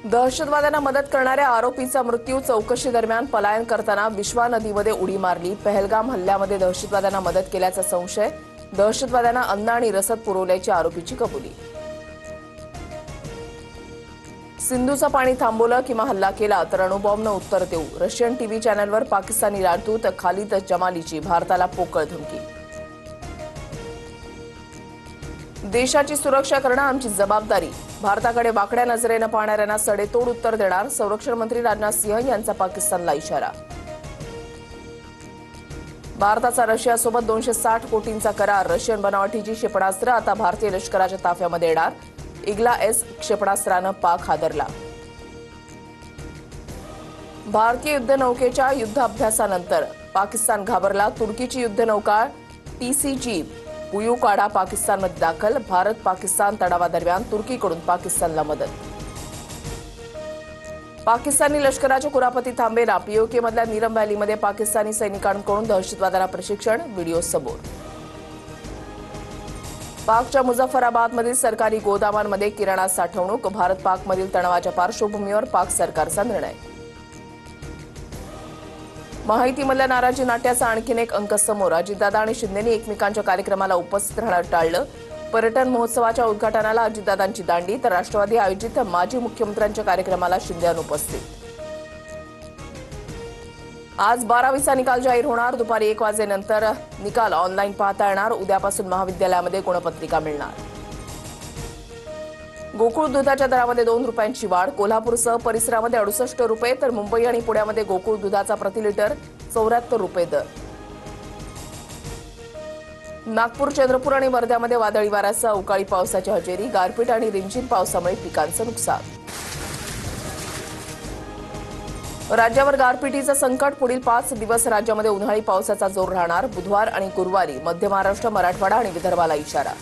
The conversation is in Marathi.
दहशतवाद्यांना मदत करणाऱ्या आरोपीचा मृत्यू चौकशी दरम्यान पलायन करताना विश्वा नदीमध्ये उडी मारली। पहलगाम हल्ल्यामध्ये दहशतवाद्यांना मदत केल्याचा संशय। दहशतवाद्यांना अन्न आणि रसद पुरवल्याची आरोपीची कबुली। सिंधूचं पाणी थांबवलं किंवा हल्ला केला तर अणुबॉम्बनं उत्तर देऊ। रशियन टीव्ही चॅनलवर पाकिस्तानी राजदूत खालिद जमालीची भारताला पोकळ धमकी। देशाची सुरक्षा करणं आमची जबाबदारी। भारताकडे वाकड्या नजरेनं पाहणाऱ्यांना सडेतोड उत्तर देणार। संरक्षण मंत्री राजनाथ सिंह यांचा पाकिस्तानला इशारा। भारताचा रशियासोबत 260 कोटींचा करार। रशियन बनावटीची क्षेपणास्त्र आता भारतीय लष्कराच्या ताफ्यामध्ये येणार। इग्ला एस क्षेपणास्त्रानं पाक हादरला। भारतीय युद्धनौकेच्या युद्धाभ्यासानंतर पाकिस्तान घाबरला। तुर्कीची युद्धनौका TCG बुयुकाडा पाकिस्तानमध्ये दाखल। भारत पाकिस्तान तणावादरम्यान तुर्कीकडून पाकिस्तानला मदत। पाकिस्तानी लष्कराच्या कुरापती थांबेना। POK मधल्या नीरम व्हॅलीमध्ये पाकिस्तानी सैनिकांकडून दहशतवाद्यांना प्रशिक्षण। व्हिडिओ समोर। पाकच्या मुझफ्फराबादमधील सरकारी गोदामांमध्ये किराणा साठवणूक। भारत पाकमधील तणावाच्या पार्श्वभूमीवर पाक सरकारचा निर्णय। माहितीमधल्या नाराजी नाट्याचा आणखीन एक अंक समोर। अजितदादा आणि शिंदेंनी एकमेकांच्या कार्यक्रमाला उपस्थित राहणं टाळलं। पर्यटन महोत्सवाच्या उद्घाटनाला अजितदादांची दांडी तर राष्ट्रवादी आयोजित माजी मुख्यमंत्र्यांच्या कार्यक्रमाला शिंदे अनुपस्थित। आज 12वीचा निकाल जाहीर होणार। दुपारी 1 वाजेनंतर निकाल ऑनलाईन पाहता येणार। उद्यापासून महाविद्यालयामध्ये गुणपत्रिका मिळणार। गोकुळ दुधाच्या दरामध्ये 2 रुपयांची वाढ। कोल्हापूरसह परिसरामध्ये 68 रुपये तर मुंबई आणि पुण्यामध्ये गोकुळ दुधाचा प्रति लिटर 74 रुपये दर। नागपूर, चंद्रपूर आणि वर्ध्यामध्ये वादळी वाऱ्यासह अवकाळी पावसाची हजेरी। गारपीट आणि रिमझिम पावसामुळे पिकांचं नुकसान। राज्यावर गारपिटीचं संकट। पुढील 5 दिवस राज्यामध्ये उन्हाळी पावसाचा जोर राहणार। बुधवार आणि गुरुवारी मध्य महाराष्ट्र, मराठवाडा आणि विदर्भाला इशारा।